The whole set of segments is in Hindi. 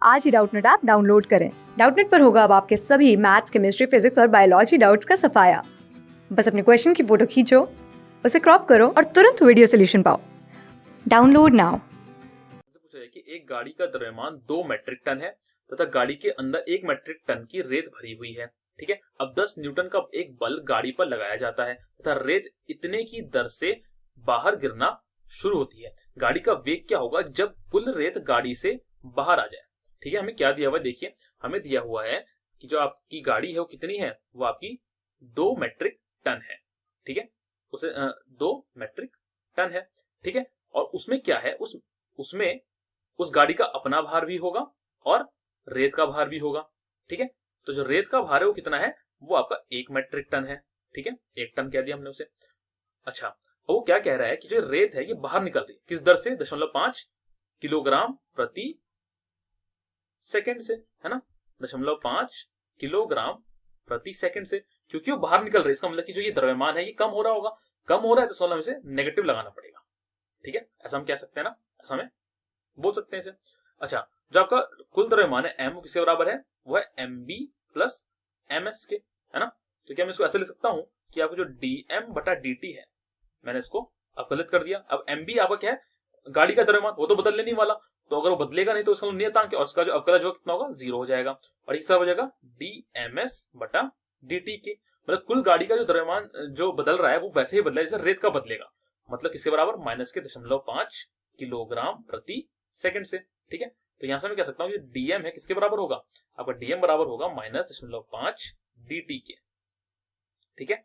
आज ही डाउटनेट ऐप डाउनलोड करें। डाउटनेट पर होगा अब आपके सभी मैथ्स, केमिस्ट्री, फिजिक्स और बायोलॉजी डाउट्स का सफाया। बस अपने क्वेश्चन की फोटो खींचो, उसे क्रॉप करो और तुरंत वीडियो सोल्यूशन पाओ। Download now. पूछा है कि एक गाड़ी का द्रव्यमान 2 मीट्रिक टन है तथा गाड़ी के अंदर 1 मीट्रिक टन की रेत भरी हुई है। ठीक है, अब 10 न्यूटन का एक बल गाड़ी पर लगाया जाता है तथा रेत इतने की दर से बाहर गिरना शुरू होती है। गाड़ी का वेग क्या होगा जब कुल रेत गाड़ी से बाहर आ जाए। ठीक है, हमें क्या दिया हुआ है, देखिए हमें दिया हुआ है कि जो आपकी गाड़ी है वो कितनी है, वो आपकी 2 मीट्रिक टन है। ठीक है, उसे 2 मीट्रिक टन है। ठीक है, और उसमें क्या है, उसमें उस गाड़ी का अपना भार भी होगा और रेत का भार भी होगा। ठीक है, तो जो रेत का भार है वो कितना है, वो आपका 1 मीट्रिक टन है। ठीक है, 1 टन कह दिया हमने उसे। अच्छा, वो क्या कह रहा है कि जो रेत है ये बाहर निकल रही है, किस दर से, 0.5 किलोग्राम प्रति सेकंड से, है ना, 0.5 किलोग्राम प्रति सेकंड से, क्योंकि वो बाहर निकल रही है। इसका मतलब कि जो ये द्रव्यमान है ये कम हो रहा होगा। कम हो रहा है तो सोलह में से नेगेटिव लगाना पड़ेगा। ठीक है, ऐसा हम कह सकते हैं ना, ऐसा हमें बोल सकते हैं इसे। अच्छा, जो आपका कुल द्रव्यमान है एम किसके बराबर है, वो है M B plus M S के, है ना। तो क्या मैं इसको ऐसे लिख सकता हूं कि आपको जो डी एम बटा डी टी है, मैंने इसको अब गलत कर दिया। अब एम बी आपका क्या है, गाड़ी का द्रव्यमान, वो तो बदलने नहीं वाला, तो अगर वो बदलेगा नहीं तो उसका नियतांक है और उसका जो अवकलज जो कितना होगा, 0 हो जाएगा। और ये सब हो जाएगा डी एम एस बटा डी टी के। मतलब कुल गाड़ी का जो द्रव्यमान जो बदल रहा है वो वैसे ही बदला जैसे रेत का बदलेगा। मतलब किसके बराबर, माइनस के 0.5 किलोग्राम प्रति सेकंड से। ठीक है, तो यहां से मैं कह सकता हूं कि डीएम है किसके बराबर होगा, आपका डीएम बराबर होगा -0.5 dt के। ठीक है,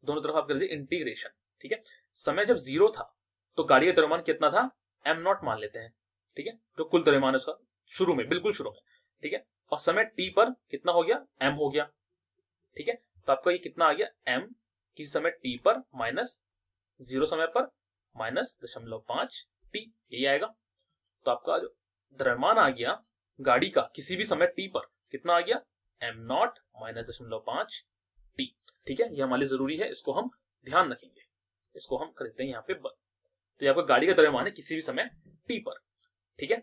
दोनों तरफ आप कर दीजिए इंटीग्रेशन। ठीक है, समय जब 0 था तो गाड़ी का द्रव्यमान कितना था, एम नॉट मान लेते हैं। ठीक है, जो कुल द्रव्यमान है उसका शुरू में, बिल्कुल शुरू में। ठीक है, और समय टी पर कितना हो गया, एम हो गया। ठीक है, तो आपका ये कितना आ गया, एम किस समय टी पर माइनस 0 समय पर -0.5 टी, यही आएगा। तो आपका जो द्रव्यमान आ गया गाड़ी का किसी भी समय टी पर कितना आ गया, एम नॉट -0.5 टी। ठीक है, ये हमारे लिए जरूरी है, इसको हम ध्यान रखेंगे, इसको हम कर देते हैं यहाँ पे बल। तो ये आपका गाड़ी का द्रव्यमान है किसी भी समय टी पर। ठीक है,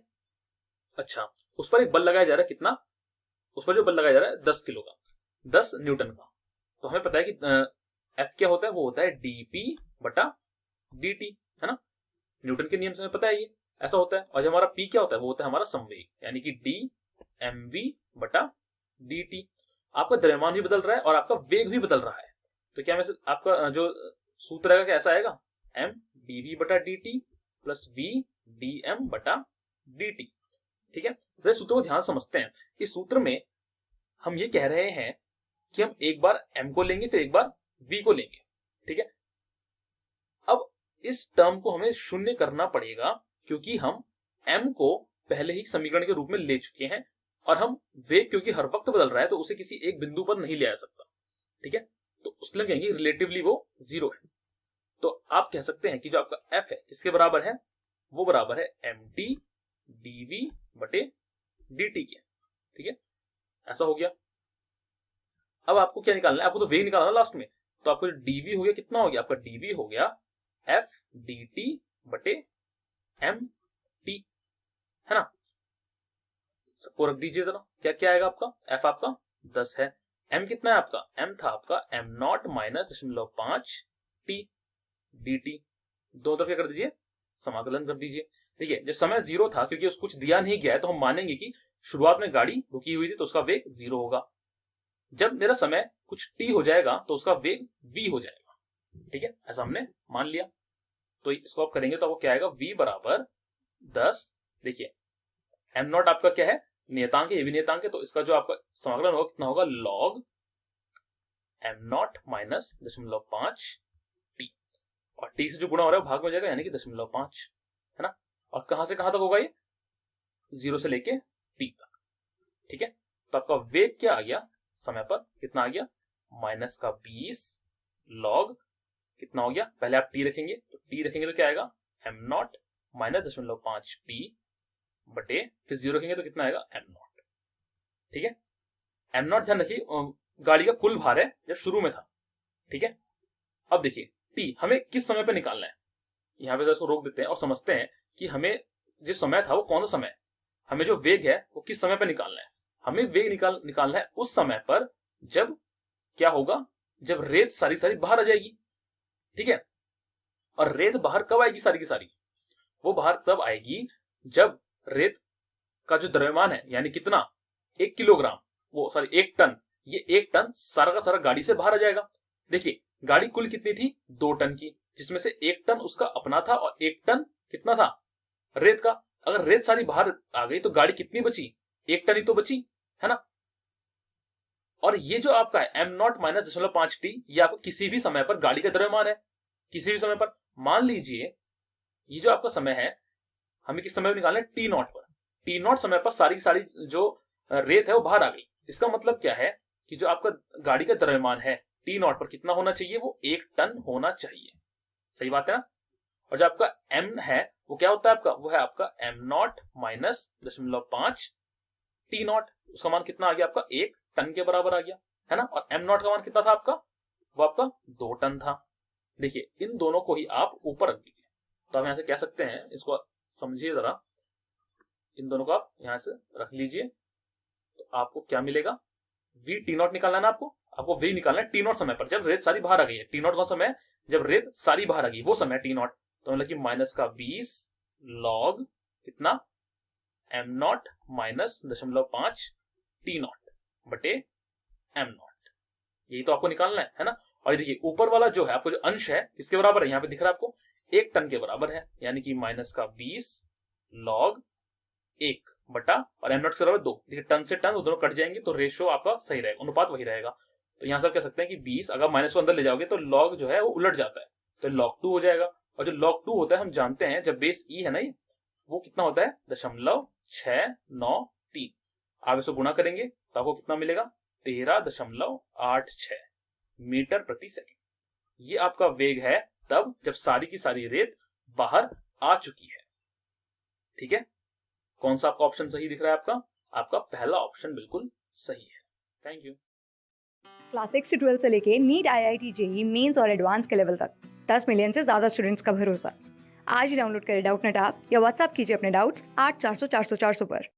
अच्छा, उस पर एक बल लगाया जा रहा है, कितना, उस पर जो बल लगाया जा रहा है 10 किलो का, 10 न्यूटन का। तो हमें पता है कि एफ क्या होता है, वो होता है डीपी बटा dt, है ना। न्यूटन के नियम से हमें पता है ये ऐसा होता है। और जो हमारा p क्या होता है, वो होता है हमारा संवेग, यानी कि d mv बटा dt। आपका द्रव्यमान भी बदल रहा है और आपका वेग भी बदल रहा है। तो क्या मैं आपका जो सूत्र आएगा क्या ऐसा आएगा, m dv बटा dt प्लस v dm बटा dt। ठीक है, तो इस सूत्र को ध्यान समझते हैं। इस सूत्र में हम ये कह रहे हैं कि हम एक बार m को लेंगे फिर एक बार v को लेंगे। ठीक है, अब इस टर्म को हमें शून्य करना पड़ेगा क्योंकि हम m को पहले ही समीकरण के रूप में ले चुके हैं और हम वेग क्योंकि हर वक्त बदल रहा है तो उसे किसी एक बिंदु पर नहीं ले आ सकता। ठीक है, तो उसके लिए कहेंगे रिलेटिवली वो 0 है। तो आप कह सकते हैं कि जो आपका f है किसके बराबर है, वो बराबर है mt dv बटे dt के। ठीक है, ऐसा हो गया। अब आपको क्या निकालना है, आपको तो वेग निकालना लास्ट में। तो आपको dv हो गया, कितना हो गया, आपका dv हो गया f dt बटे mt, है ना। सबको रख दीजिए जरा, क्या क्या आएगा आपका, f आपका 10 है, m कितना है आपका, m था आपका m not minus 0.5 t dt। दो तरफ क्या कर दीजिए, समाकलन कर दीजिए। देखिए जब समय 0 था, क्योंकि उसको कुछ दिया नहीं गया है तो हम मानेंगे कि शुरुआत में गाड़ी रुकी हुई थी तो उसका वेग 0 होगा। जब मेरा समय कुछ t हो जाएगा तो उसका वेग v हो जाएगा। ठीक है, ऐसा हमने मान लिया। तो इसको आप करेंगे तो आपको क्या आएगा, v बराबर 10। देखिए m नॉट आपका क्या है, नियतांक है, ये भी नियतांक है, तो इसका जो आपका समाकलन होगा कितना होगा, log m not minus 0.5 t, और t से जो गुणा हो रहा है भाग में जाएगा यानी कि 0.5, है ना। और कहां से कहां तक होगा ये, 0 से लेके t तक। ठीक है, तो आपका वेग क्या आ गया, समय पर कितना आ गया, माइनस का 20 लॉग कितना हो गया, पहले आप t रखेंगे तो क्या आएगा, m नॉट माइनस 0.5 t बटे फिर 0 रखेंगे तो कितना आएगा, m नॉट। ठीक है, m नॉट ध्यान रखिए गाड़ी का कुल भार है जब शुरू में था। ठीक है, अब देखिए t हमें किस समय पे निकालना है, यहाँ पे इसको रोक देते हैं और समझते हैं कि हमें जिस समय था वो कौन सा समय है। हमें जो वेग है वो किस समय पर निकालना है? हमें वेग निकालना है उस समय पर जब क्या होगा, जब रेत सारी सारी बाहर आ जाएगी। ठीक है, और रेत बाहर कब आएगी सारी की सारी? वो बाहर तब आएगी जब रेत का जो द्रव्यमान है, यानी कितना, 1 किलोग्राम, वो सॉरी 1 टन, ये 1 टन सारा का सारा गाड़ी से बाहर आ जाएगा। देखिए गाड़ी कुल कितनी थी, 2 टन की, जिसमें से 1 टन उसका अपना था और 1 टन कितना था, रेत का। अगर रेत सारी बाहर आ गई तो गाड़ी कितनी बची, 1 टन ही तो बची, है ना। और ये जो आपका है m0 माइनस 0.5t, ये आपको किसी भी समय पर गाड़ी का द्रव्यमान है, किसी भी समय पर। मान लीजिए ये जो आपका समय है, हमें किस समय पर निकालना है, t0 पर। t0 समय पर सारी की सारी जो रेत है वो बाहर आ गई। इसका मतलब क्या है कि जो आपका गाड़ी का द्रव्यमान है t0 पर कितना होना चाहिए, वो 1 टन होना चाहिए। सही बात है ना। और जो आपका m है वो क्या होता है आपका, वो है आपका m0 माइनस 0.5 t0, उसका मान कितना आ गया आपका, 1 टन के बराबर आ गया, है ना। और m0 का मान कितना था आपका, वो आपका 2 टन था। देखिए इन दोनों को ही आप ऊपर रख दीजिए, तो हम यहां से कह सकते हैं, इसको समझिए जरा, इन दोनों को आप यहां से रख लीजिए, तो आपको क्या मिलेगा, v t0 निकालना है ना आपको v निकालना है t0 समय पर, जब रेत सारी बाहर आ गई है। t0 कौन समय है, जब रेत सारी बाहर आ गई, वो समय t0। तो मतलब कि माइनस का 20 लॉग कितना, m0 माइनस 0.5 t0 बटे m0, यही तो आपको निकालना है ना। और देखिए ऊपर वाला जो है आपको जो अंश है किसके बराबर है, यहाँ पे दिख रहा है आपको, 1 टन के बराबर है, यानी कि माइनस का 20 लॉग 1 बटा, और m0 के बराबर 2। देखिए टन से टन दोनों कट जाएंगे तो रेशियो आपका सही रहेगा, अनुपात वही रहेगा। तो यहाँ से आप कह सकते हैं कि 20, अगर माइनस को अंदर ले जाओगे तो लॉग जो है वो उलट जाता है, तो log 2 हो जाएगा। और जो log 2 होता है, हम जानते हैं जब बेस ई है ना, ये वो कितना होता है, 0.693। आप इसको गुणा करेंगे तो आपको कितना मिलेगा, 13.86 मीटर प्रति सेकंड। ये आपका वेग है तब जब सारी की सारी रेत बाहर आ चुकी है। ठीक है, कौन सा आपका ऑप्शन सही दिख रहा है आपका पहला ऑप्शन बिल्कुल सही है। Thank you. क्लास 6 से 12 से लेके नीट, IIT, जेई मेंस और एडवांस के लेवल तक 10 मिलियन से ज़्यादा स्टूडेंट्स का भरोसा। आज ही डाउनलोड करें डाउटनेट ऐप या व्हाट्सएप कीजिए अपने डाउट्स 8400 400 400 पर।